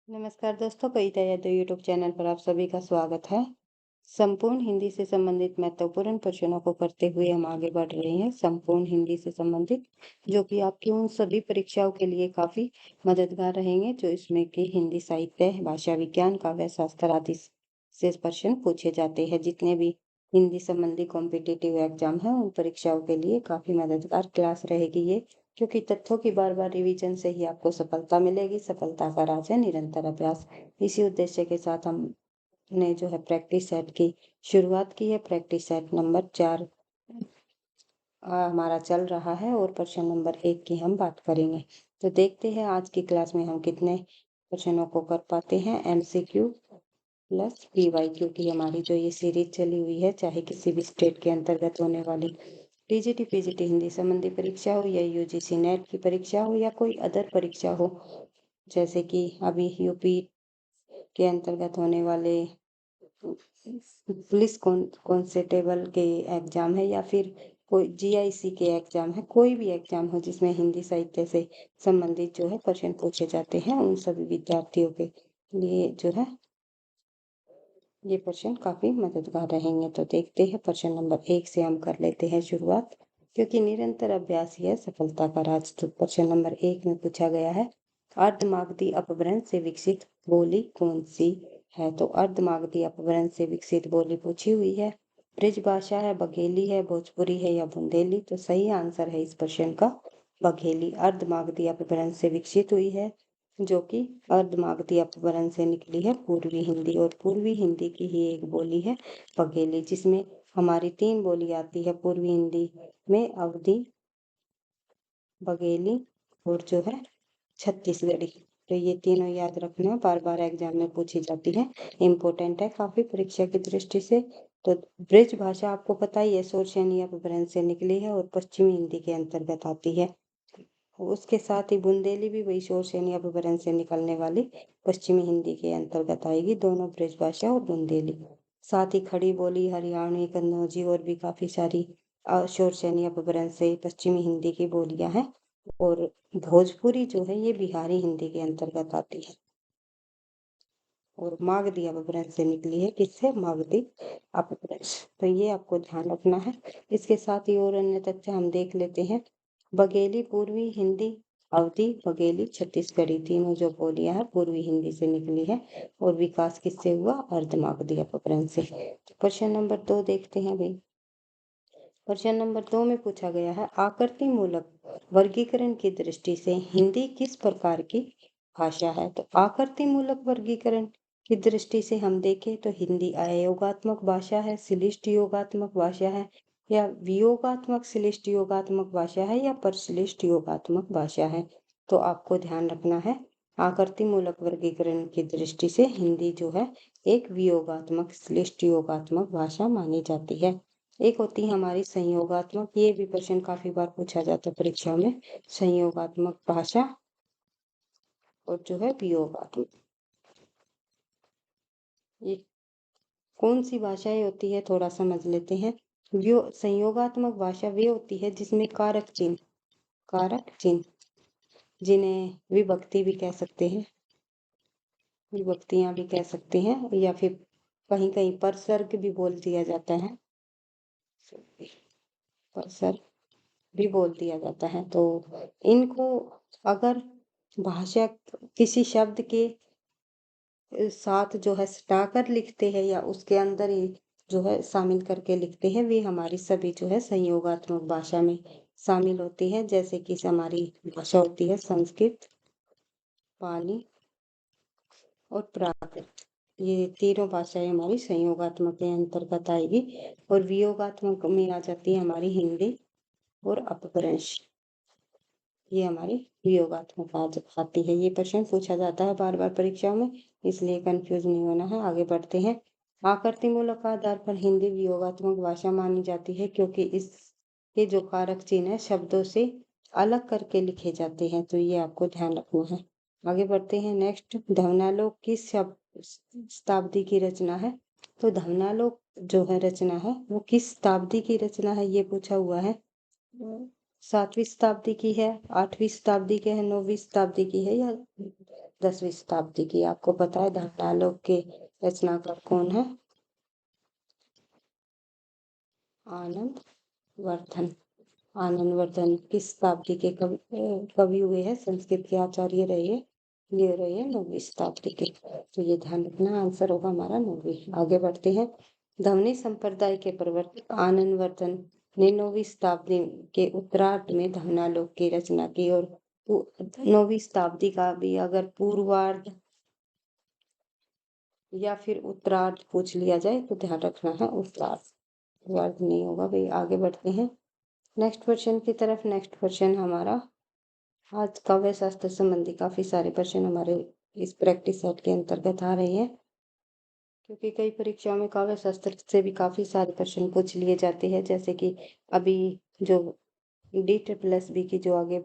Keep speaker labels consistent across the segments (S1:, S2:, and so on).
S1: नमस्कार दोस्तों, कविता Yadav YouTube channel पर आप सभी का स्वागत है। संपूर्ण हिंदी से संबंधित महत्वपूर्ण प्रश्नों को करते हुए हम आगे बढ़ रहे हैं। संपूर्ण हिंदी से संबंधित जो कि आपकी उन सभी परीक्षाओं के लिए काफी मददगार रहेंगे जो इसमें कि हिंदी साहित्य, भाषा विज्ञान, काव्य शास्त्र आदि से प्रश्न पूछे जाते हैं। जितने भी हिंदी संबंधी कॉम्पिटिटिव एग्जाम है उन परीक्षाओं के लिए काफी मददगार क्लास रहेगी ये, क्योंकि तथ्यों की बार बार रिवीजन से ही आपको सफलता मिलेगी। सफलता का राज है निरंतर अभ्यास। इसी उद्देश्य के साथ हमने जो है प्रैक्टिस सेट की शुरुआत की है। प्रैक्टिस सेट नंबर 4 हमारा चल रहा है और प्रश्न नंबर 1 की हम बात करेंगे। तो देखते हैं आज की क्लास में हम कितने प्रश्नों को कर पाते हैं। एमसीक्यू प्लस पीवाईक्यू की हमारी जो ये सीरीज चली हुई है, चाहे किसी भी स्टेट के अंतर्गत होने वाली टीजीटी पीजीटी हिंदी संबंधी परीक्षा हो या यूजीसी नेट की परीक्षा हो या कोई अदर परीक्षा हो, जैसे कि अभी यूपी के अंतर्गत होने वाले पुलिस कांस्टेबल के एग्जाम है या फिर कोई जीआईसी के एग्जाम है, कोई भी एग्जाम हो जिसमें हिंदी साहित्य से संबंधित जो है प्रश्न पूछे जाते हैं, उन सभी विद्यार्थियों के लिए जो है ये प्रश्न काफी मददगार रहेंगे। तो देखते हैं प्रश्न नंबर 1 से हम कर लेते हैं शुरुआत, क्योंकि निरंतर अभ्यास ही है सफलता का राज। तो प्रश्न नंबर 1 में पूछा गया है, अर्धमागधी अपभ्रंश से विकसित बोली कौन सी है। तो अर्धमागधी अपभ्रंश से विकसित बोली पूछी हुई है। ब्रजभाषा है, बघेली है, भोजपुरी है या बुंदेली। तो सही आंसर है इस प्रश्न का बघेली। अर्धमागधी अपभ्रंश से विकसित हुई है, जो कि अर्धमागधी अपभ्रंश से निकली है पूर्वी हिंदी, और पूर्वी हिंदी की ही एक बोली है बघेली, जिसमें हमारी 3 बोली आती है पूर्वी हिंदी में, अवधी, बघेली और जो है छत्तीसगढ़ी। तो ये तीनों याद रखना, बार बार एग्जाम में पूछी जाती है, इम्पोर्टेंट है काफी परीक्षा की दृष्टि से। तो ब्रज भाषा आपको पता ही है शोरसेनी अपभ्रंश से निकली है और पश्चिमी हिंदी के अंतर्गत आती है। उसके साथ ही बुंदेली भी वही शोरसेनी अपभ्रंश से निकलने वाली पश्चिमी हिंदी के अंतर्गत आएगी, दोनों ब्रजभाषा और बुंदेली। साथ ही खड़ी बोली, हरियाणवी, कन्नौजी और भी काफी सारी शोरसेनी अपभ्रंश से पश्चिमी हिंदी की बोलियां हैं। और भोजपुरी जो है ये बिहारी हिंदी के अंतर्गत आती है और मागधी अपभ्रंश से निकली है। किससे? मागधी अपभ्रंश। तो ये आपको ध्यान रखना है। इसके साथ ही और अन्य तथ्य हम देख लेते हैं। बघेली पूर्वी हिंदी, अवधी, बघेली छत्तीसगढ़ी, तीनों जो बोलियां हैं पूर्वी हिंदी से निकली है और विकास किससे हुआ? अर्धमागधी अपभ्रंश से। तो प्रश्न नंबर 2 देखते हैं भाई। प्रश्न नंबर 2 में पूछा गया है, आकृति मूलक वर्गीकरण की दृष्टि से हिंदी किस प्रकार की भाषा है। तो आकृति मूलक वर्गीकरण की दृष्टि से हम देखें तो हिंदी अयोगात्मक भाषा है, श्लिष्ट योगात्मक भाषा है या वियोगात्मक श्लिष्ट योगात्मक भाषा है या परश्लिष्ट योगात्मक भाषा है। तो आपको ध्यान रखना है, आकृति मूलक वर्गीकरण की दृष्टि से हिंदी जो है एक वियोगात्मक श्लिष्ट योगात्मक भाषा मानी जाती है। एक होती है हमारी संयोगात्मक, ये भी प्रश्न काफी बार पूछा जाता है परीक्षा में, संयोगात्मक भाषा और जो है वियोगात्मक। ये कौन सी भाषाएं होती है थोड़ा समझ लेते हैं। संयोगात्मक भाषा वे होती है जिसमें कारक चिन्ह जिन्हें विभक्ति भी कह सकते हैं, विभक्तियां भी कह सकते हैं, या फिर कहीं कहीं परसर्ग भी बोल दिया जाता है, परसर्ग भी बोल दिया जाता है। तो इनको अगर भाषा किसी शब्द के साथ जो है सटाकर लिखते हैं या उसके अंदर ही जो है शामिल करके लिखते हैं, वे हमारी सभी जो है संयोगात्मक भाषा में शामिल होती है। जैसे कि हमारी भाषा होती है संस्कृत, पाली और प्राकृत। ये तीनों भाषाएं हमारी संयोगात्मक के अंतर्गत आएगी। और वियोगात्मक में आ जाती है हमारी हिंदी और अपभ्रंश, ये हमारी वियोगात्मक आती है। ये प्रश्न पूछा जाता है बार बार परीक्षाओं में, इसलिए कंफ्यूज नहीं होना है। आगे बढ़ते हैं। आकृति मूलक आधार पर हिंदी वियोगात्मक भाषा मानी जाती है क्योंकि इसके जो कारक चिन्ह है शब्दों से अलग करके लिखे जाते हैं। तो ये आपको ध्यान रखना है। आगे बढ़ते हैं। नेक्स्ट, धवनालोक किस शताब्दी की रचना है। तो धवनालोक जो है रचना है वो किस शताब्दी की रचना है, ये पूछा हुआ है। 7वीं शताब्दी की है, 8वीं शताब्दी की है, 9वीं शताब्दी की है या 10वीं शताब्दी की। आपको पता है धवनालोक के रचनाकार कौन है? आनंद वर्धन। आनंद वर्धन किस शताब्दी के कवि हुए हैं? संस्कृत के आचार्य रहे, ये रहे 9वीं शताब्दी के। तो ये ध्यान रखना, आंसर होगा हमारा 9वीं। आगे बढ़ते हैं। ध्वनि संप्रदाय के प्रवर्तक आनंद वर्धन ने 9वीं शताब्दी के उत्तरार्ध में धवनालोक की रचना की। और 9वीं शताब्दी का भी अगर पूर्वार्ध या फिर उत्तरार्ध पूछ लिया जाए तो ध्यान रखना है उत्तरार्ध, पूर्वार्ध नहीं होगा भाई। आगे बढ़ते हैं नेक्स्ट क्वेश्चन की तरफ। नेक्स्ट क्वेश्चन हमारा, आज काव्य शास्त्र संबंधी काफी सारे प्रश्न हमारे इस प्रैक्टिस सेट के अंतर्गत आ रहे हैं, क्योंकि कई परीक्षाओं में काव्य शास्त्र से भी काफी सारे प्रश्न पूछ लिए जाते हैं। जैसे कि अभी जो D++ की जो आगे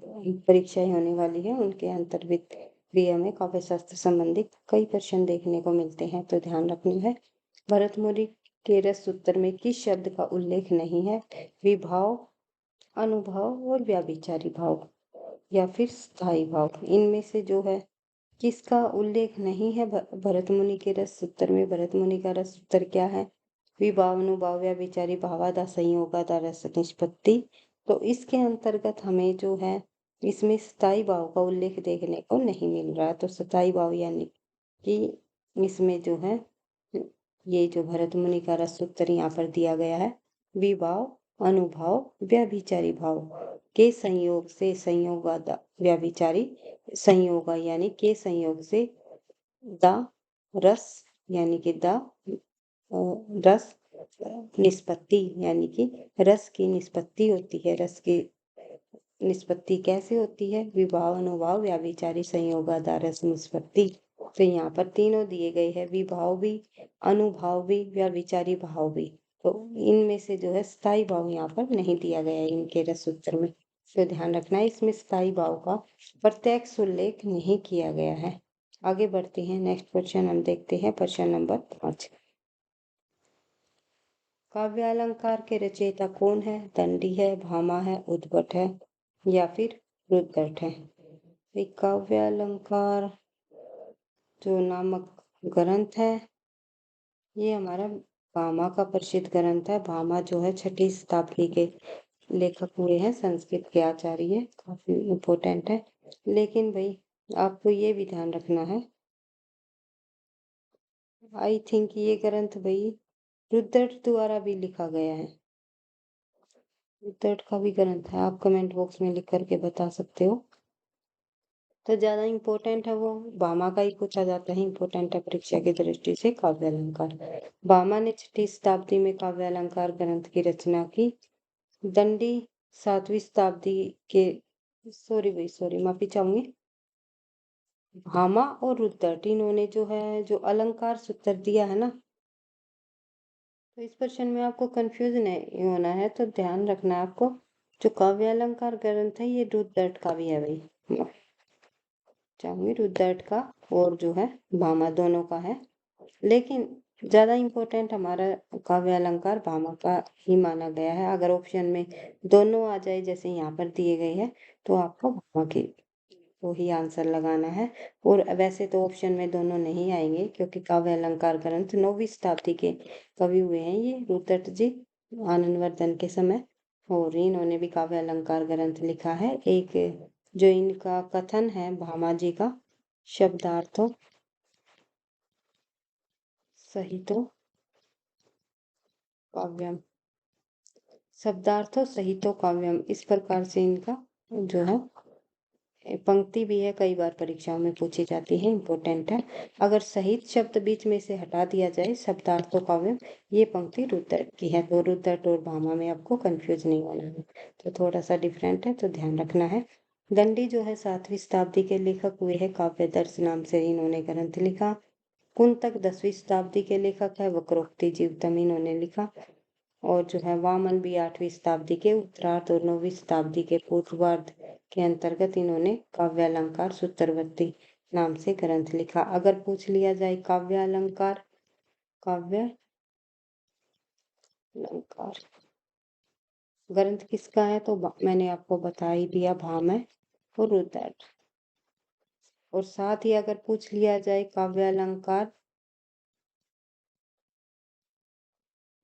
S1: परीक्षाएं होने वाली है उनके अंतर्गत भी हमें काव्य शास्त्र संबंधी कई प्रश्न देखने को मिलते हैं। तो ध्यान रखना है। भरतमुनि के रस सूत्र में किस शब्द का उल्लेख नहीं है? विभाव, अनुभव और व्याभिचारी भाव या फिर स्थायी भाव, इनमें से जो है किसका उल्लेख नहीं है भरतमुनि के रस सूत्र में? भरतमुनि का रस सूत्र क्या है? विभाव, अनुभाव, व्याभिचारी, भावादा, संयोगादा, रस निष्पत्ति। तो इसके अंतर्गत हमें जो है इसमें स्थायी भाव का उल्लेख देखने को नहीं मिल रहा है। तो स्थायी भाव यानी कि इसमें जो है ये जो भरतमुनि का रस सूत्र यहाँ पर दिया गया है, विभाव, अनुभाव, व्याभिचारी भाव के संयोग से संयोगादा व्याभिचारी संयोग यानी के संयोग से द रस यानी कि द रस निष्पत्ति यानी कि रस की निष्पत्ति होती है। रस की निष्पत्ति कैसे होती है? विभाव, अनुभाव, व्याभिचारी, संयोगादा, रस निष्पत्ति। तो यहाँ पर तीनों दिए गए हैं, विभाव भी, अनुभाव भी, व्याभिचारी भाव भी। तो इनमें से जो है स्थायी भाव यहाँ पर नहीं दिया गया है इनके रस सूत्र में। तो ध्यान रखना है, इसमें स्थायी भाव का प्रत्यक्ष उल्लेख नहीं किया गया है। आगे बढ़ते हैं। नेक्स्ट क्वेश्चन हम देखते हैं, प्रश्न नंबर 5। काव्यालंकार के रचयिता कौन है? दंडी है, भामा है, उद्भट है या फिर रुद्रट है? काव्यालंकार जो नामक ग्रंथ है ये हमारा भामा का प्रसिद्ध ग्रंथ है। भामा जो है 6ठी शताब्दी के लेखक हुए हैं, संस्कृत के आचार्य, काफी इम्पोर्टेंट है। लेकिन भाई आपको ये भी ध्यान रखना है, आई थिंक ये ग्रंथ भाई रुद्रट द्वारा भी लिखा गया है। रुद्रट का भी ग्रंथ है, आप कमेंट बॉक्स में लिख करके बता सकते हो। तो ज्यादा इम्पोर्टेंट है वो भामा का ही पूछा जाता है, इम्पोर्टेंट है परीक्षा की दृष्टि से काव्यालंकार। भामा ने 6ठी शताब्दी में काव्यालंकार ग्रंथ की रचना की। दंडी 7वीं शताब्दी के, सॉरी माफी चाहूंगी, भामा और रुद्रट इन्होंने जो है जो अलंकार सूत्र दिया है ना, तो इस प्रश्न में आपको कंफ्यूज नहीं होना है। तो ध्यान रखना है आपको, जो काव्यालंकार ग्रंथ है ये रुद्रट का भी है भाई, चाहूंगी रुद्रट का और जो है भामा दोनों का है। लेकिन ज्यादा इम्पोर्टेंट हमारा काव्यालंकार भामा का ही माना गया है। अगर ऑप्शन में दोनों आ जाए जैसे यहाँ पर दिए गए हैं तो आपको भामा की तो ही आंसर लगाना है। और वैसे तो ऑप्शन में दोनों नहीं आएंगे, क्योंकि काव्य अलंकार ग्रंथ 9वीं शताब्दी के कवि हुए हैं ये रुद्रट जी, आनंदवर्धन के समय। और इन्होंने भी काव्य अलंकार ग्रंथ लिखा है। एक जो इनका कथन है भामा जी का, शब्दार्थों सहितो काव्यम, शब्दार्थों सहितो काव्यम, इस प्रकार से इनका जो है पंक्ति भी है, कई बार परीक्षाओं में पूछी जाती है, इम्पोर्टेंट है। अगर सहित शब्द बीच में से हटा दिया जाए, शब्दार्थों काव्यम, ये पंक्ति रुद्रट की है। तो रुद्रट और भामा में आपको कंफ्यूज नहीं होना है, तो थोड़ा सा डिफरेंट है, तो ध्यान रखना है। दंडी जो है 7वीं शताब्दी के लेखक हुए हैं, काव्य दर्श नाम से इन्होंने ग्रंथ लिखा। कुंतक 10वीं शताब्दी के लेखक है, वक्रोक्ति जीवतम इन्होंने लिखा। और जो है वामन भी 8वीं शताब्दी के उत्तरार्ध और 9वीं शताब्दी के पूर्वार्ध के अंतर्गत इन्होंने काव्यालंकार सूत्रवती नाम से ग्रंथ लिखा। अगर पूछ लिया जाए काव्यालंकार, काव्य अलंकार ग्रंथ किसका है, तो मैंने आपको बता ही दिया, भाम है और रुद्रट। और साथ ही अगर पूछ लिया जाए काव्य अलंकार,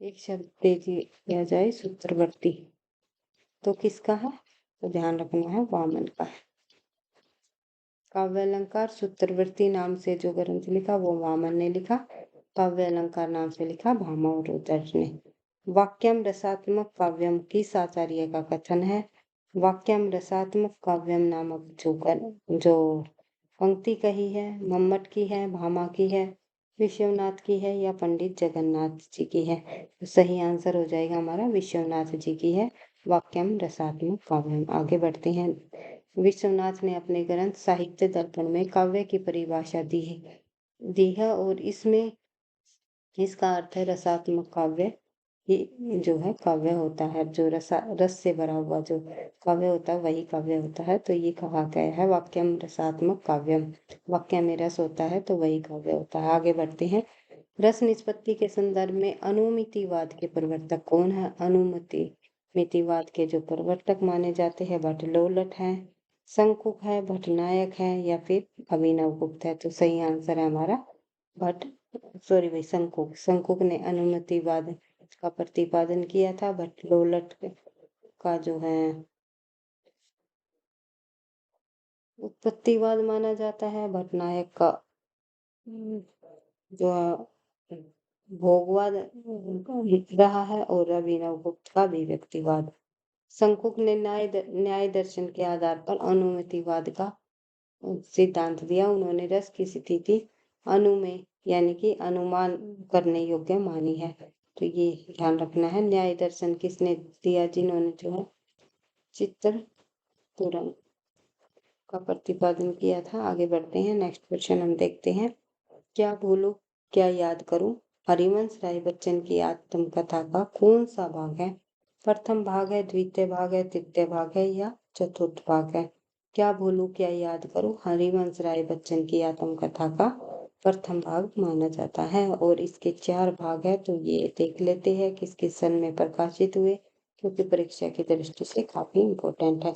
S1: एक शब्द दे दिया जाए सूत्रवर्ती, तो किसका है? तो ध्यान रखना है वामन का है। काव्य अलंकार सूत्रवर्ती नाम से जो ग्रंथ लिखा वो वामन ने लिखा। काव्य अलंकार नाम से लिखा भामा और रुद्र ने। वाक्यम रसात्मक काव्यम किस आचार्य का कथन है? वाक्यम रसात्मक काव्यम नामक जो पंक्ति कही है, मम्मट की है, भामा की है, विश्वनाथ की है या पंडित जगन्नाथ जी की है? तो सही आंसर हो जाएगा हमारा विश्वनाथ जी की है वाक्यम रसात्मक काव्यम। आगे बढ़ते हैं। विश्वनाथ ने अपने ग्रंथ साहित्य दर्पण में काव्य की परिभाषा दी है और इसमें इसका अर्थ है रसात्मक काव्य ही जो है काव्य होता है। जो रस से भरा हुआ जो काव्य होता है वही काव्य होता है। तो ये कहा गया है वाक्यम रसात्मक काव्यम, वाक्य में रस होता है तो वही काव्य होता है। आगे बढ़ते हैं। रस निष्पत्ति के संदर्भ में अनुमितिवाद के प्रवर्तक कौन है? मितिवाद के जो प्रवर्तक माने जाते हैं भट्ट लोलट हैं, शंकुक है, भट्टनायक है या फिर अभिनवगुप्त है? तो सही आंसर है हमारा भट्ट सॉरी भाई शंकुक ने अनुमतिवाद का प्रतिपादन किया था। भट्ट लोलट का जो है उत्पत्तिवाद माना जाता है। भट्टनायक का जो है भोगवाद रहा है और अभिनवगुप्त का अभिव्यक्तिवाद। शंकुक ने न्याय दर्शन के आधार पर अनुमतिवाद का सिद्धांत दिया। उन्होंने रस की स्थिति अनुमेय यानी कि अनुमान करने योग्य मानी है। तो ये ध्यान रखना है। न्याय दर्शन किसने दिया? जिन्होंने जो है चित्र पूरन का प्रतिपादन किया था। आगे बढ़ते हैं। नेक्स्ट क्वेश्चन हम देखते हैं। क्या भूलूं क्या याद करूं हरिवंश राय बच्चन की आत्मकथा का कौन सा भाग है? प्रथम भाग है, द्वितीय भाग है, तृतीय भाग है या चतुर्थ भाग है? क्या भूलूं क्या याद करूं हरिवंश राय बच्चन की आत्मकथा का प्रथम भाग माना जाता है और इसके 4 भाग है। तो ये देख लेते हैं किस किस सन में प्रकाशित हुए, क्योंकि परीक्षा की दृष्टि से काफी इम्पोर्टेंट है।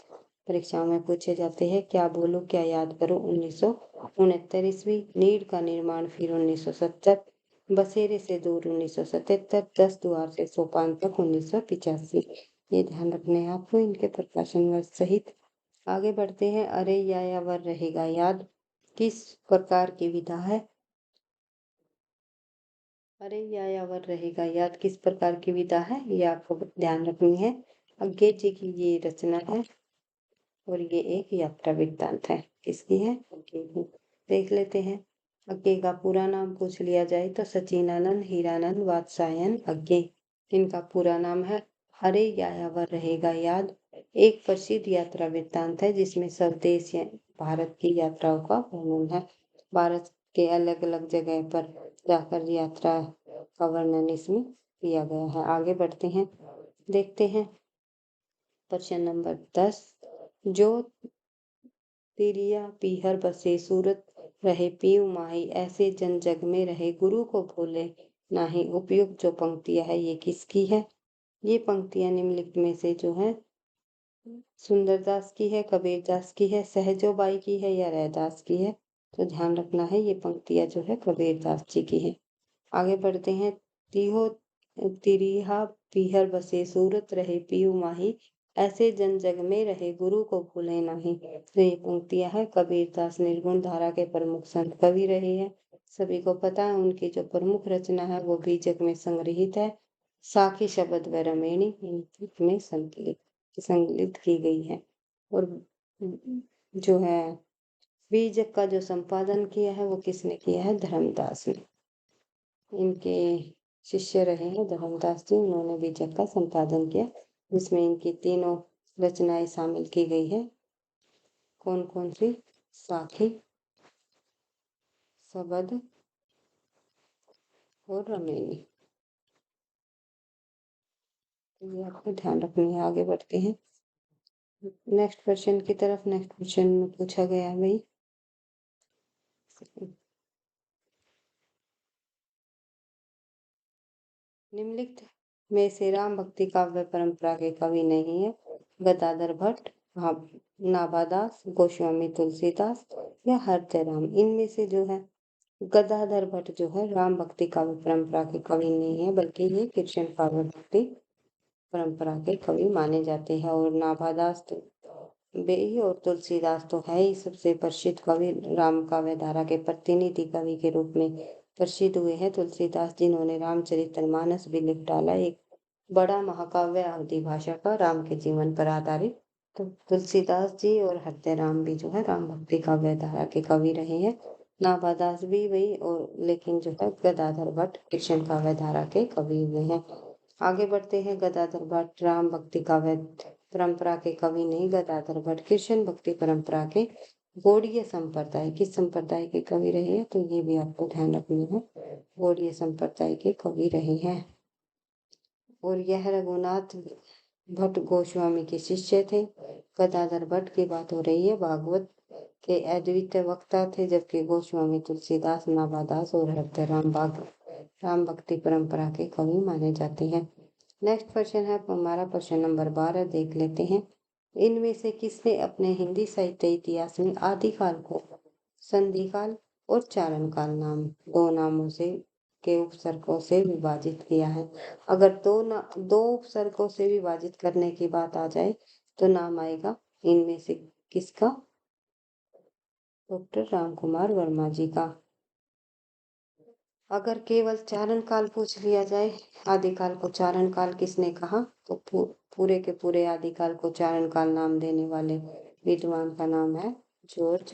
S1: परीक्षाओं में पूछे जाते हैं। क्या भूलूं क्या याद करूं 1969 ईस्वी, नीड़ का निर्माण फिर 1970, बसेरे से दूर 1977, 10 द्वार से सोपान तक 1985। ये ध्यान रखने हैं आपको इनके प्रकाशन वर्ष सहित। आगे बढ़ते हैं। अरे यायावर रहेगा याद किस प्रकार की विधा है? अरे यायावर रहेगा याद किस प्रकार की विधा है ये आपको ध्यान रखनी है। अज्ञे जी की ये रचना है और ये एक यात्रा वृत्तांत है। किसकी है? अज्ञे की। देख लेते हैं। अज्ञे का पूरा नाम पूछ लिया जाए तो सचिनानंद हीरानंद वात्सायन अज्ञे। इनका पूरा नाम है अरे यायावर रहेगा याद। एक प्रसिद्ध यात्रा वृत्तांत है जिसमें स्वदेश भारत की यात्राओं का वर्णन है। भारत के अलग अलग जगह पर जाकर यात्रा का वर्णन इसमें किया गया है। आगे बढ़ते हैं। देखते हैं प्रश्न नंबर 10। जो तिरिया पीहर बसे सूरत रहे पीऊ माही ऐसे जन जग में रहे गुरु को भूले नाही। उपयुक्त जो पंक्तियां है ये किसकी है? ये पंक्तियां निम्नलिखित में से जो है सुंदरदास की है, कबीरदास की है, सहजोबाई की है या रैदास की है? तो ध्यान रखना है ये पंक्तियां जो है कबीरदास जी की है। आगे बढ़ते हैं। तिहो तिरिहा पीहर बसे सूरत रहे पीऊ माही ऐसे जन जग में रहे गुरु को भूले नहीं। तो ये पंक्तियां है कबीरदास निर्गुण धारा के प्रमुख संत कवि रहे हैं। सभी को पता है उनकी जो प्रमुख रचना है वो बीजक में संग्रहित है। साखी शब्द व रमेणी में संकलित की गई है। और जो है बीजक का जो संपादन किया है वो किसने किया है? धर्मदास ने। इनके शिष्य रहे हैं धर्मदास जी, उन्होंने बीजक का संपादन किया जिसमें इनकी तीनों रचनाएं शामिल की गई है। कौन कौन सी? साखी, सबद और रमेनी। तो ये आपको ध्यान रखनी है। आगे बढ़ते हैं नेक्स्ट क्वेश्चन की तरफ। नेक्स्ट क्वेश्चन में पूछा गया है भाई निम्नलिखित में से राम भक्ति काव्य परंपरा के कवि नहीं है? गदाधर भट्ट, हाँ, नाभादास, गोस्वामी तुलसीदास या हरदयाराम, इनमें से जो है गदाधर भट्ट जो है राम भक्ति काव्य परंपरा के कवि नहीं है, बल्कि ये कृष्ण काव्य भक्ति परंपरा के कवि माने जाते हैं। और नाभादास तो वे ही और तुलसीदास तो है ही सबसे प्रसिद्ध कवि, राम काव्य धारा के प्रतिनिधि कवि के रूप में प्रसिद्ध हुए हैं तुलसीदास, जिन्होंने रामचरितमानस भी लिख डाला, एक बड़ा महाकाव्य अवधी भाषा का राम के जीवन पर आधारित। तो तुलसीदास जी और हृदयराम भी जो है राम भक्ति काव्य धारा के कवि रहे हैं। नाभादास भी वही, और लेकिन जो है गदाधर भट्ट कृष्ण काव्य धारा के कवि हुए हैं। आगे बढ़ते हैं। गदाधर भट्ट राम भक्ति काव्य परंपरा के कवि नहीं, गदाधर भट्ट कृष्ण भक्ति परंपरा के गौड़ीय संप्रदाय, किस संप्रदाय के कवि रहे हैं, तो ये भी आपको ध्यान रखना है, गौड़ीय संप्रदाय के कवि रहे हैं। और यह रघुनाथ भट्ट गोस्वामी के शिष्य थे। गदाधर भट्ट की बात हो रही है, भागवत के अद्वितीय वक्ता थे, जबकि गोस्वामी तुलसीदास, नाभादास और हृदयराम राम भक्ति परंपरा के कवि माने जाते हैं। नेक्स्ट क्वेश्चन है हमारा प्रश्न नंबर 12, देख लेते हैं। इनमें से किसने अपने हिंदी साहित्य इतिहास में आदिकाल को संधिकाल और चारण काल नाम दो नामों से के उपसर्गों से विभाजित किया है? अगर दो उपसर्गों से विभाजित करने की बात आ जाए तो नाम आएगा इनमें से किसका? डॉक्टर रामकुमार वर्मा जी का। अगर केवल चारण काल पूछ लिया जाए, आदिकाल को चारण काल किसने कहा, तो पूरे के पूरे आदिकाल को चारण काल नाम देने वाले विद्वान का नाम है जॉर्ज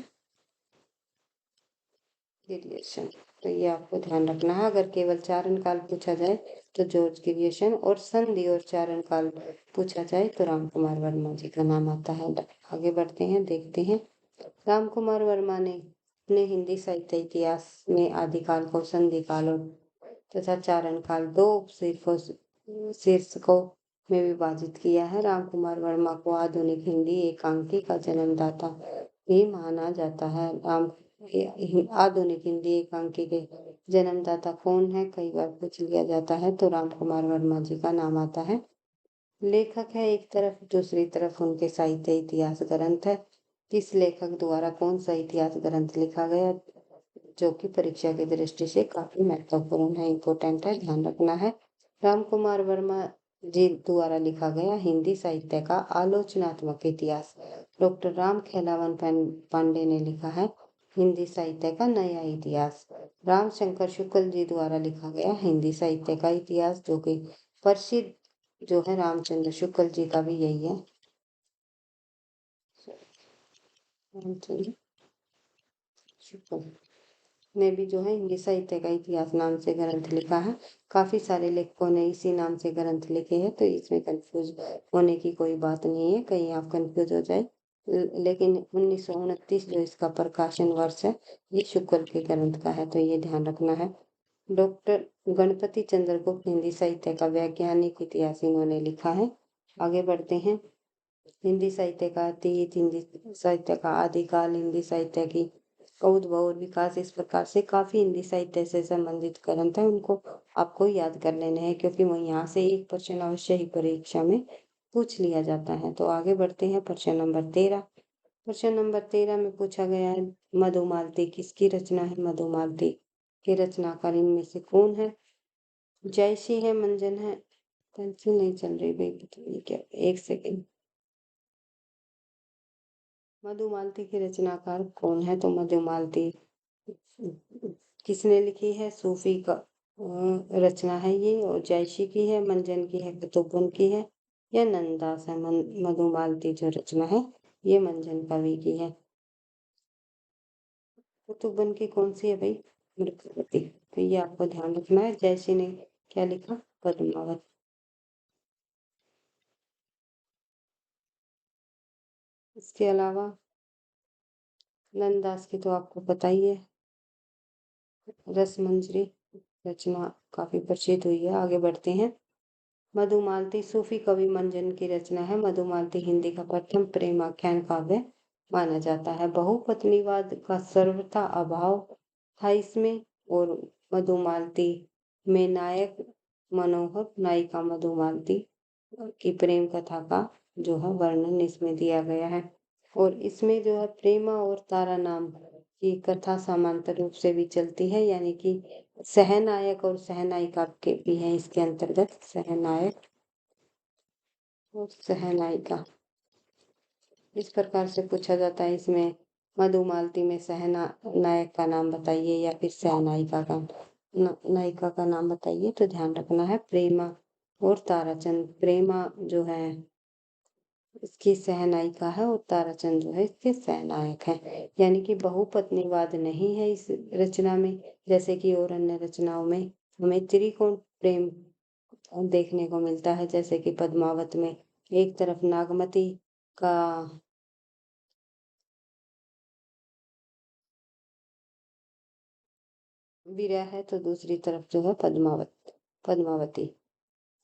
S1: ग्रियर्सन। तो ये आपको ध्यान रखना है। अगर केवल चारण काल पूछा जाए तो जॉर्ज ग्रियर्सन, और संधि और चारण काल पूछा जाए तो रामकुमार वर्मा जी का नाम आता है। आगे बढ़ते हैं, देखते हैं। रामकुमार वर्मा ने अपने हिंदी साहित्य इतिहास में आदिकाल को संधि काल और तथा चारण काल दो शीर्षकों में विभाजित किया है। रामकुमार वर्मा को आधुनिक हिंदी एकांकी का जन्मदाता भी माना जाता है। आधुनिक हिंदी एकांकी के जन्मदाता कौन है, कई बार पूछ लिया जाता है, तो रामकुमार वर्मा जी का नाम आता है। लेखक है एक तरफ, दूसरी तरफ उनके साहित्य इतिहास ग्रंथ है। किस लेखक द्वारा कौन सा इतिहास ग्रंथ लिखा गया, जो कि परीक्षा की दृष्टि से काफी महत्वपूर्ण है, इंपॉर्टेंट है, ध्यान रखना है। रामकुमार वर्मा जी द्वारा लिखा गया हिंदी साहित्य का आलोचनात्मक इतिहास डॉक्टर राम खेलावन पांडे ने लिखा है हिंदी साहित्य का नया इतिहास। रामशंकर शुक्ल जी द्वारा लिखा गया हिंदी साहित्य का इतिहास, जो कि प्रसिद्ध जो है रामचंद्र शुक्ल जी का भी यही है, रामचंद्र शुक्ल ने भी जो है हिंदी साहित्य का इतिहास नाम से ग्रंथ लिखा है। काफी सारे लेखकों ने इसी नाम से ग्रंथ लिखे हैं, तो इसमें कंफ्यूज होने की कोई बात नहीं है, कहीं आप कंफ्यूज हो जाए। लेकिन 1929 जो इसका प्रकाशन वर्ष है, ये शुक्ल के ग्रंथ का है, तो ये ध्यान रखना है। डॉक्टर गणपति चंद्रगुप्त हिंदी साहित्य का वैज्ञानिक इतिहास इन्होंने लिखा है। आगे बढ़ते हैं। हिंदी साहित्य का अतीत, हिंदी साहित्य का आदिकाल, हिंदी साहित्य की उद्भव और विकास, इस प्रकार से काफी हिंदी साहित्य से संबंधित ग्रंथ है, उनको आपको याद कर लेने हैं, क्योंकि वो यहाँ से एक प्रश्न अवश्य ही परीक्षा में पूछ लिया जाता है। तो आगे बढ़ते हैं प्रश्न नंबर 13। प्रश्न नंबर 13 में पूछा गया है मधुमालती किसकी रचना है? मधुमालती के रचनाकार इनमें से कौन है? जयसी है, मंजन है, पेंसिल नहीं चल रही भाई, बताइए क्या, एक सेकेंड। मधुमालती के रचनाकार कौन है? तो मधुमालती किसने लिखी है? सूफी का रचना है ये, और जयशी की है, मंजन की है, कुतुबुन की है, या नंदास है? मधुमालती जो रचना है ये मंजन कवि की है। कुतुबुन की कौन सी है भाई? मृगवती। तो ये आपको ध्यान रखना है। जयशी ने क्या लिखा? पद्मावत। इसके अलावा नंदास की तो आपको पता ही है, रसमंजरी रचना काफी प्रसिद्ध हुई है। आगे बढ़ते हैं। मधुमालती सूफी कवि मंजन की रचना है। मधुमालती हिंदी का प्रथम प्रेम आख्यान काव्य माना जाता है। बहुपत्नीवाद का सर्वथा अभाव था इसमें, और मधुमालती में नायक मनोहर, नायिका मधुमालती की प्रेम कथा का जो है वर्णन इसमें दिया गया है। और इसमें जो है प्रेमा और तारा नाम की कथा समांतर रूप से भी चलती है, यानी कि सहनायक और सहनायिका के भी हैं इसके अंतर्गत, सहनायक और सहनायिका। इस प्रकार से पूछा जाता है इसमें, मधुमालती में सहना नायक का नाम बताइए या फिर सहनायिका का नायिका का नाम बताइए, तो ध्यान रखना है प्रेमा और ताराचंद। प्रेमा जो है इसकी सहनायिका है और ताराचंद जो है इसके सहनायक है, यानी कि बहुपत्नीवाद नहीं है इस रचना में, जैसे कि और अन्य रचनाओं में हमें त्रिकोण प्रेम देखने को मिलता है, जैसे कि पद्मावत में एक तरफ नागमती का विरह है तो दूसरी तरफ जो है पद्मावती।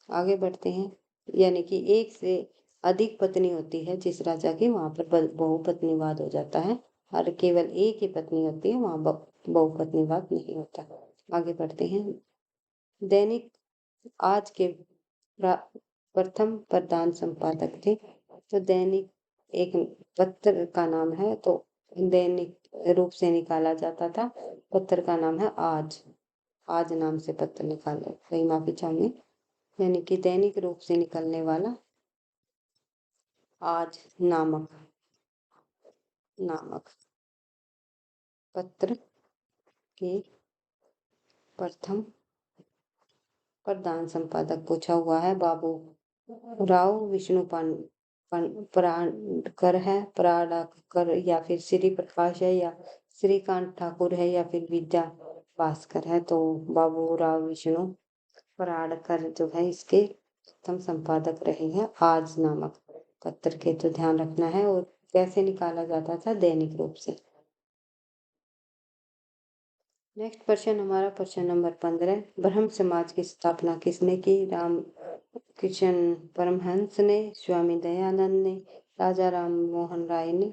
S1: आगे बढ़ते हैं, यानी कि एक से अधिक पत्नी होती है जिस राजा की, वहां पर बहुपत्नीवाद हो जाता है। और केवल एक ही पत्नी होती है, वहां बहुपत्नीवाद नहीं होता। आगे बढ़ते हैं, दैनिक आज के प्रथम प्रधान संपादक थे, तो दैनिक एक पत्र का नाम है, तो दैनिक रूप से निकाला जाता था। पत्र का नाम है आज, आज नाम से पत्र निकाला, कहीं माफी चाहूंगी, यानी कि दैनिक रूप से निकलने वाला आज नामक नामक पत्र के प्रथम प्रधान संपादक पूछा हुआ है, बाबू राव विष्णु पराड़कर है, पराड़कर, या फिर श्री प्रकाश है, या श्रीकांत ठाकुर है, या फिर विद्या भास्कर है। तो बाबू राव विष्णु पराड़कर जो है इसके प्रथम संपादक रहे हैं आज नामक पत्र के, तो ध्यान रखना है। और कैसे निकाला जाता था, दैनिक रूप से। नेक्स्ट प्रश्न हमारा प्रश्न नंबर 15, ब्रह्म समाज की स्थापना किसने की? राम कृष्ण परमहंस ने, स्वामी दयानंद ने, राजा राम मोहन राय ने,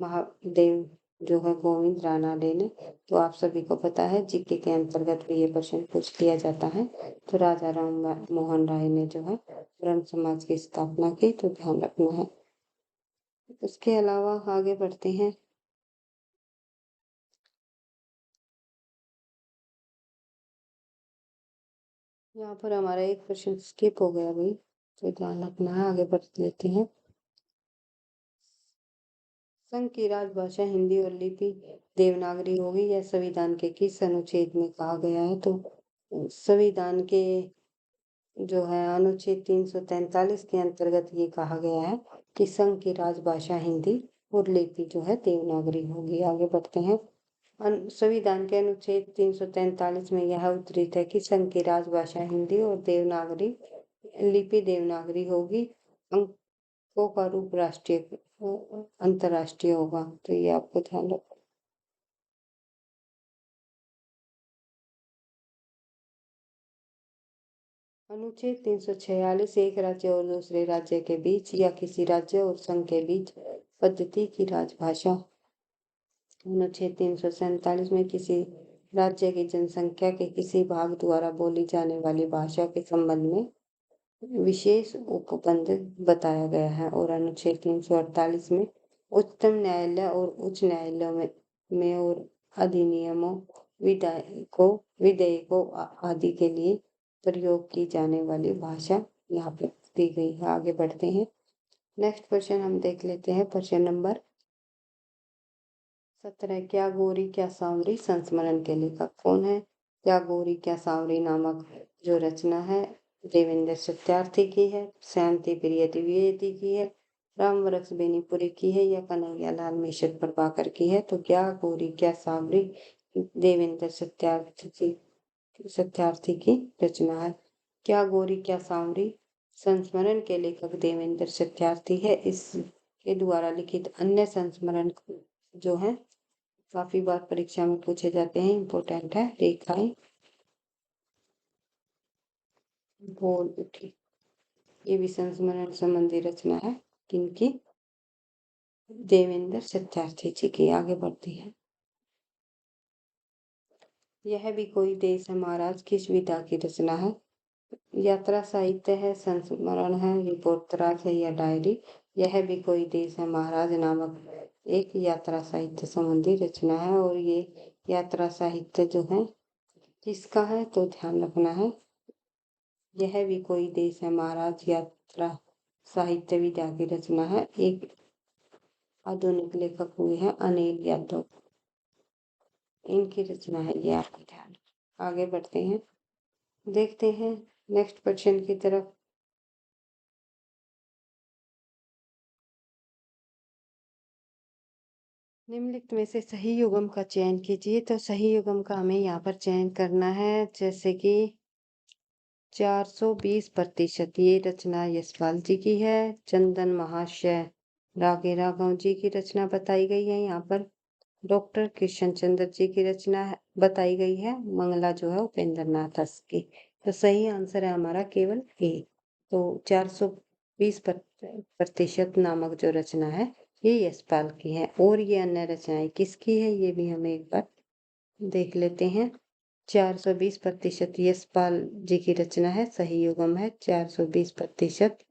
S1: महादेव जो है गोविंद रानडे ने। तो आप सभी को पता है जीके के अंतर्गत भी ये प्रश्न पूछ लिया जाता है। तो राजा राम मोहन राय ने जो है ब्रह्म समाज की स्थापना की, तो ध्यान रखना है। उसके अलावा आगे बढ़ते हैं, यहाँ पर हमारा एक क्वेश्चन स्किप हो गया भाई, तो ध्यान रखना है। आगे बढ़ लेते हैं, संघ की राजभाषा हिंदी और लिपि देवनागरी होगी, यह संविधान के किस अनुच्छेद में कहा गया है? तो संविधान के जो है अनुच्छेद 343 के अंतर्गत ये कहा गया है कि संघ की राजभाषा हिंदी और लिपि जो है देवनागरी होगी। आगे बढ़ते हैं, संविधान के अनुच्छेद 343 में यह उद्धृत है कि संघ की राजभाषा हिंदी और देवनागरी लिपि देवनागरी होगी। अंकों का रूप राष्ट्रीय अंतरराष्ट्रीय होगा, तो ये आपको ध्यान रखना। अनुच्छेद 346, एक राज्य और दूसरे राज्य के बीच या किसी राज्य और संघ के बीच पद्धति की राजभाषा। अनुच्छेद 347 में किसी राज्य की जनसंख्या के किसी भाग द्वारा बोली जाने वाली भाषा के संबंध में विशेष उपबंध बताया गया है। और अनुच्छेद 348 में उच्चतम न्यायालय और उच्च न्यायालयों में और अधिनियमों विधेयकों आदि के लिए प्रयोग की जाने वाली भाषा यहाँ पे दी गई है। आगे बढ़ते हैं, नेक्स्ट क्वेश्चन हम देख लेते हैं, प्रश्न नंबर 17, क्या गोरी क्या सांवरी संस्मरण के लेखक कौन है? क्या गोरी क्या सांवरी नामक जो रचना है देवेंद्र सत्यार्थी की है, शांति प्रिय द्विवेदी की है, राम वृक्ष बेनीपुरी की है, या कन्हैया लाल मिश्र प्रभाकर की है? तो क्या गोरी क्या सांवरी देवेंद्र सत्यार्थी की रचना है। क्या गोरी क्या सांवरी संस्मरण के लेखक देवेंद्र सत्यार्थी है। इसके द्वारा लिखित अन्य संस्मरण जो है काफी बार परीक्षा में पूछे जाते हैं, इम्पोर्टेंट है, रेखाएं बोल उठी, ये भी संस्मरण संबंधी रचना है किनकी? देवेंद्र सत्यार्थी जी की। आगे बढ़ती है, यह भी कोई देश है महाराज किस विधा की रचना है? यात्रा साहित्य है, संस्मरण है, रिपोर्टराज है या डायरी। यह भी कोई देश है महाराज नामक एक यात्रा साहित्य संबंधी रचना है। और ये यात्रा साहित्य जो है किसका है, तो ध्यान रखना है, यह भी कोई देश है महाराज यात्रा साहित्य विधा की रचना है। एक आधुनिक लेखक हुए हैं अनिल यादव, इनकी रचना है ये, आपका ध्यान। आगे बढ़ते हैं, देखते हैं नेक्स्ट क्वेश्चन की तरफ। निम्नलिखित में से सही युग्म का चयन कीजिए। तो सही युग्म का हमें यहाँ पर चयन करना है, जैसे कि 420%, ये रचना यशपाल जी की है। चंदन महाशय रागे राघव जी की रचना बताई गई है यहाँ पर। डॉक्टर कृष्ण चंद्र जी की रचना बताई गई है। मंगला जो है उपेंद्र नाथ की। तो सही आंसर है हमारा केवल ए। तो 420% नामक जो रचना है ये यशपाल की है। और ये अन्य रचनाएं किसकी है, ये भी हम एक बार देख लेते हैं। 420% यशपाल जी की रचना है, सही युग्म है 420%।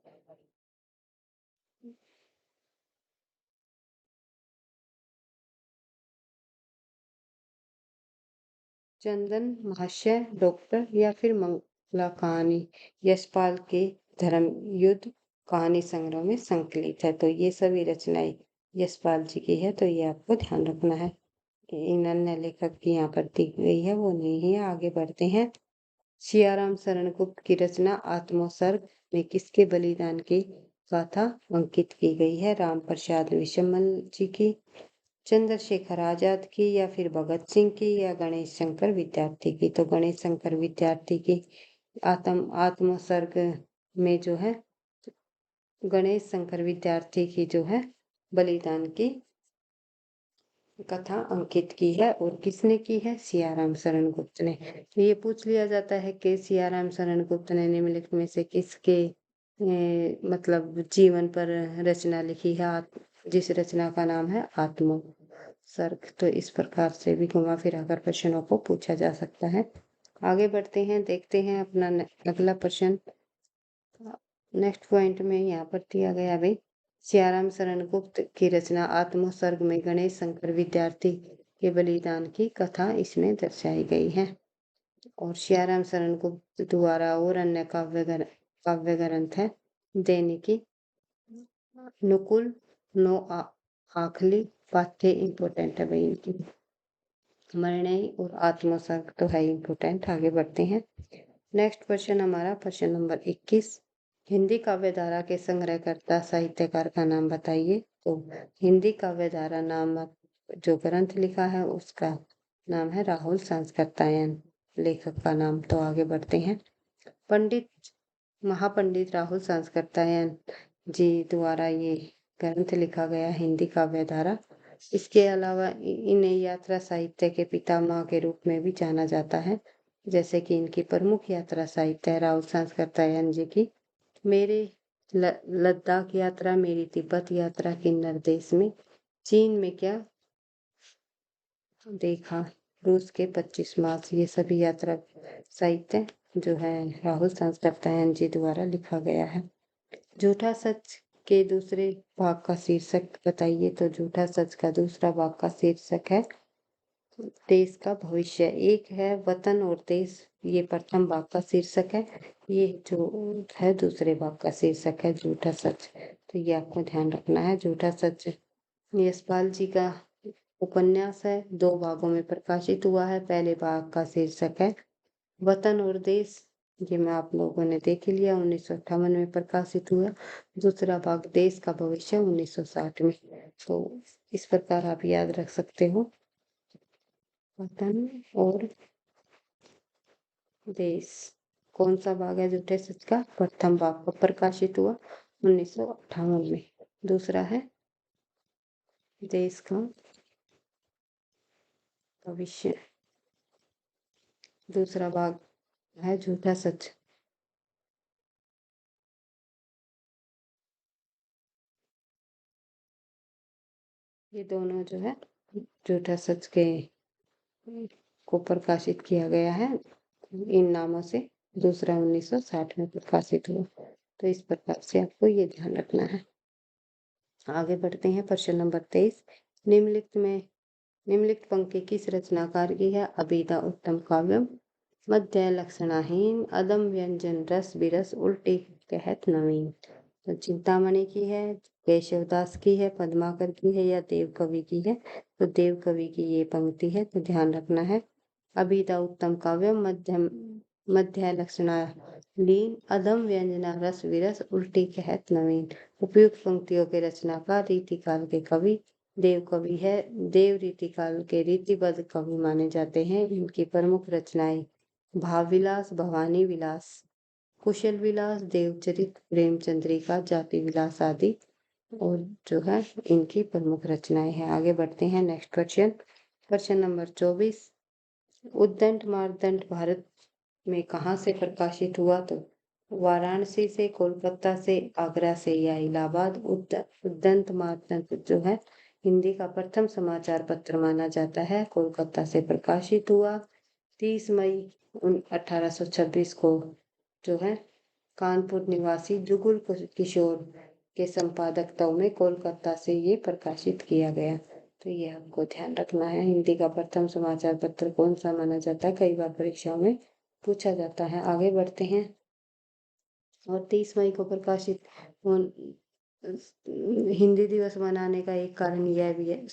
S1: चंदन महाशय, डॉक्टर या फिर मंगला कहानी यशपाल के धर्म युद्ध कहानी संग्रह में संकलित है। तो ये सभी रचनाएं यशपाल जी की है, तो ये आपको ध्यान रखना है। इन अन्य लेखक की यहाँ पर दी गई है वो नहीं है। आगे बढ़ते हैं, सियाराम शरण गुप्त की रचना आत्मोत्सर्ग में किसके बलिदान की गाथा अंकित की गई है। राम प्रसाद विशम्मल जी की, चंद्रशेखर आजाद की, या फिर भगत सिंह की, या गणेश शंकर विद्यार्थी की। तो गणेश शंकर विद्यार्थी की आत्मोत्सर्ग में जो है गणेश शंकर विद्यार्थी की जो है बलिदान की कथा अंकित की है। और किसने की है, सियाराम शरण गुप्त ने। तो ये पूछ लिया जाता है कि सियाराम शरण गुप्त ने निम्नलिखित में से किसके मतलब जीवन पर रचना लिखी है, जिस रचना का नाम है आत्मोत्सर्ग। तो इस प्रकार से भी घुमा फिरा कर प्रश्नों को पूछा जा सकता है। आगे बढ़ते हैं, देखते हैं अपना अगला प्रश्न। नेक्स्ट पॉइंट में यहाँ पर दिया गया भाई, सियाराम शरण गुप्त की रचना आत्मोत्सर्ग में गणेश शंकर विद्यार्थी के बलिदान की कथा इसमें दर्शाई गई है। और सियाराम शरण गुप्त द्वारा और अन्य काव्य ग्रंथ है दैनिकी, नुकुल, नो आखली, पाठ्य इंपोर्टेंट है भाई इनकी। मरणे और आत्मोत्सर्ग तो है इंपोर्टेंट। आगे बढ़ते हैं, नेक्स्ट क्वेश्चन हमारा प्रश्न नंबर 21। हिंदी काव्य धारा के संग्रहकर्ता साहित्यकार का नाम बताइए। तो हिंदी काव्य धारा नामक जो ग्रंथ लिखा है उसका नाम है राहुल सांस्कृतायन, लेखक का नाम। तो आगे बढ़ते हैं, पंडित महापंडित राहुल सांस्कृतायन जी द्वारा ये ग्रंथ लिखा गया हिंदी काव्य धारा। इसके अलावा इन्हें यात्रा साहित्य के पितामह के रूप में भी जाना जाता है, जैसे कि इनकी प्रमुख यात्रा साहित्य है राहुल सांस्कृतायन जी की मेरे लद्दाख यात्रा, मेरी तिब्बत यात्रा, किन्नर देश में, चीन में क्या देखा, रूस के 25 मास। ये सभी यात्रा साहित्य जो है राहुल सांस्कृतायन जी द्वारा लिखा गया है। झूठा सच के दूसरे भाग का शीर्षक बताइए। तो झूठा सच का दूसरा भाग का शीर्षक है देश का भविष्य। एक है वतन और देश, ये प्रथम भाग का शीर्षक है। ये जो है दूसरे भाग का शीर्षक है झूठा सच। तो ये आपको ध्यान रखना है। झूठा सच यशपाल जी का उपन्यास है, 2 भागों में प्रकाशित हुआ है। पहले भाग का शीर्षक है वतन और देश, ये मैं आप लोगों ने देख ही लिया, 1958 में प्रकाशित हुआ। दूसरा भाग देश का भविष्य 1960 में। तो इस प्रकार आप याद रख सकते हो, वतन और देश। कौन सा भाग है झूठे सच का, प्रथम भाग को प्रकाशित हुआ 1958 में। दूसरा है देश का भविष्य, दूसरा भाग है झूठा सच। ये दोनों जो है झूठा सच के को प्रकाशित किया गया है इन नामों से। दूसरा 1960 में प्रकाशित हुआ। तो इस प्रकार से आपको ये ध्यान रखना है। आगे बढ़ते हैं, प्रश्न नंबर 23। निम्नलिखित पंक्ति किस रचनाकार की है? अभिधा उत्तम काव्यम, मध्य लक्षणाहीन, अदम व्यंजन रस बिरस, उल्टी कहत नवीन। तो चिंतामणि की है, केशवदास की है, पद्माकर की है या देव कवि की है? तो देव कवि की ये पंक्ति है, तो ध्यान रखना है। अभिधा उत्तम काव्यम, मध्य लक्षणाहीन, अदम व्यंजना रस विरस, उल्टी कहत नवीन। उपयुक्त पंक्तियों के रचनाकार रीतिकाल के कवि देव कवि है। देव रीतिकाल के रीतिबद्ध कवि माने जाते हैं। इनकी प्रमुख रचनाएं भाव विलास, भवानी विलास, कुशल विलास, देवचरित, प्रेम चंद्रिका, जाति विलास आदि और जो है इनकी प्रमुख रचनाएं हैं। आगे बढ़ते हैं, नेक्स्ट क्वेश्चन, प्रश्न नंबर 24। उद्दंड मार्तंड भारत में कहाँ से प्रकाशित हुआ? तो वाराणसी से, कोलकाता से, आगरा से या इलाहाबाद। उद्दंत मार्तंड जो है हिंदी का प्रथम समाचार पत्र माना जाता है। कोलकाता से प्रकाशित हुआ। 30 मई 1826 को जो है कानपुर निवासी जुगुल किशोर के संपादकत्व में कोलकाता से ये प्रकाशित किया गया। तो ये आपको ध्यान रखना है। हिंदी का प्रथम समाचार पत्र कौन सा माना जाता है? कई बार परीक्षाओं में पूछा जाता है। आगे बढ़ते हैं, और 30 मई को प्रकाशित हिंदी दिवस मनाने का एक कारण यह भी है,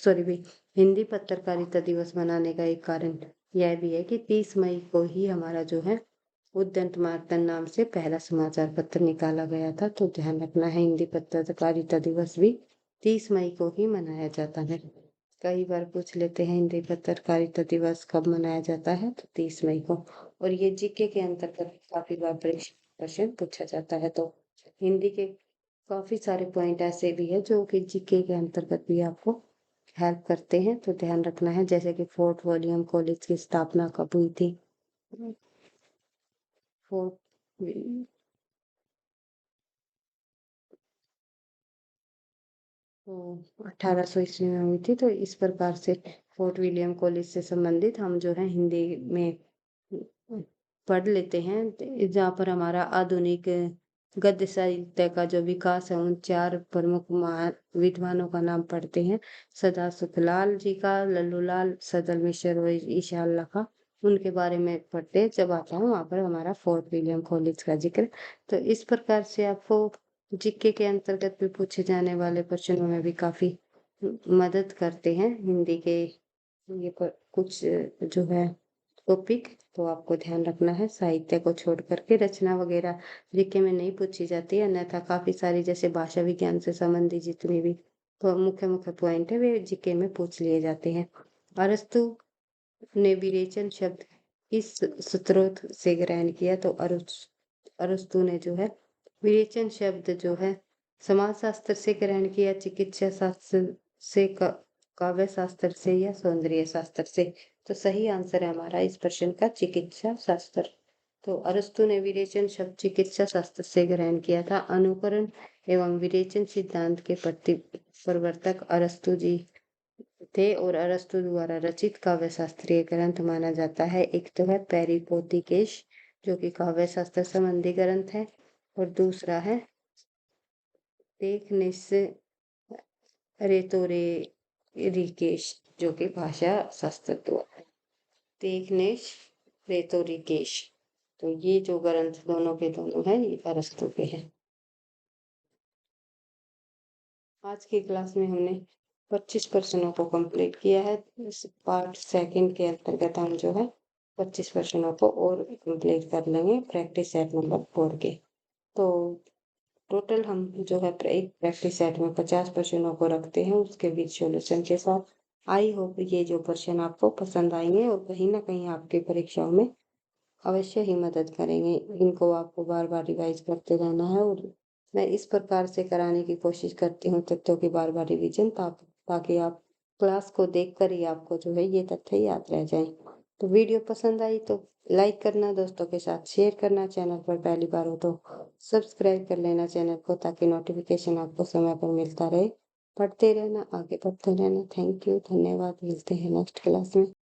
S1: हिंदी पत्रकारिता दिवस मनाने का एक कारण यह भी है कि 30 मई को ही हमारा जो है उद्दंड मार्तंड नाम से पहला समाचार पत्र निकाला गया था। तो ध्यान रखना है, हिंदी पत्रकारिता दिवस भी 30 मई को ही मनाया जाता है। कई बार पूछ लेते हैं हिंदी पत्रकारिता दिवस कब मनाया जाता है? तो 30 मई को। और ये जीके के अंतर्गत काफी बार प्रश्न पूछा जाता है। तो हिंदी के काफी सारे पॉइंट ऐसे भी है जो कि जीके के अंतर्गत भी आपको हेल्प करते हैं। तो ध्यान रखना है, जैसे कि फोर्ट विलियम कॉलेज की स्थापना कब हुई थी? फोर्ट 1800 ईस्वी में हुई थी। तो इस प्रकार से फोर्ट विलियम कॉलेज से संबंधित हम जो है हिंदी में पढ़ लेते हैं, जहाँ पर हमारा आधुनिक गद्य साहित्य का जो विकास है उन 4 प्रमुख महान विद्वानों का नाम पढ़ते हैं। सदा सुखलाल जी का, लल्लूलाल, सदल मिश्र और ईशा अल्लाह का, उनके बारे में पढ़ते हैं। जब आता हूँ वहाँ पर हमारा फोर्ट विलियम कॉलेज का जिक्र। तो इस प्रकार से आपको जीके के अंतर्गत भी पूछे जाने वाले प्रश्नों में भी काफी मदद करते हैं हिंदी के ये कुछ जो है टॉपिक। तो आपको ध्यान रखना है, साहित्य को छोड़ करके रचना वगैरह जीके में नहीं पूछी जाती है, अन्यथा काफी सारी जैसे भाषा विज्ञान से संबंधित जितनी भी तो मुख्य मुख्य पॉइंट है वे जीके में पूछ लिए जाते हैं। अरस्तु ने विरेचन शब्द किस स्रोत से ग्रहण किया? तो अरस्तु ने जो है विरेचन शब्द जो है समाज शास्त्र से ग्रहण किया, चिकित्सा शास्त्र से, काव्य शास्त्र से या सौंदर्य शास्त्र से? तो सही आंसर है हमारा इस प्रश्न का चिकित्सा शास्त्र। तो अरस्तु ने विरेचन शब्द चिकित्सा शास्त्र से ग्रहण किया था। अनुकरण एवं विरेचन सिद्धांत के प्रवर्तक अरस्तु जी थे और अरस्तु द्वारा रचित काव्य शास्त्रीय ग्रंथ माना जाता है। एक तो है पेरिपोथिकेश जो कि काव्य शास्त्र संबंधी ग्रंथ है, और दूसरा है टेकनिस रेतोरेरिकेश जो कि भाषा शास्त्र टेकनिस रेतोरिकेश। तो ये जो ग्रंथ दोनों के दोनों हैं ये अरस्तु के हैं। आज की क्लास में हमने 25 प्रश्नों को कंप्लीट किया है। इस पार्ट सेकंड के अंतर्गत हम जो है 25 प्रश्नों को और कंप्लीट कर लेंगे प्रैक्टिस सेट नंबर 4 के। तो टोटल हम जो है एक प्रैक्टिस सेट में 50 प्रश्नों को रखते हैं उसके बीच सॉल्यूशन के साथ। आई होप ये जो प्रश्न आपको पसंद आएंगे और कहीं ना कहीं आपकी परीक्षाओं में अवश्य ही मदद करेंगे। इनको आपको बार बार रिवाइज करते रहना है और मैं इस प्रकार से कराने की कोशिश करती हूँ तथ्यों की बार बार रिविजन, ताकि आप क्लास को देखकर ही आपको जो है ये तथ्य याद रह जाए। तो वीडियो पसंद आई तो लाइक करना, दोस्तों के साथ शेयर करना, चैनल पर पहली बार हो तो सब्सक्राइब कर लेना चैनल को, ताकि नोटिफिकेशन आपको समय पर मिलता रहे। पढ़ते रहना, आगे बढ़ते रहना। थैंक यू, धन्यवाद। मिलते हैं नेक्स्ट क्लास में।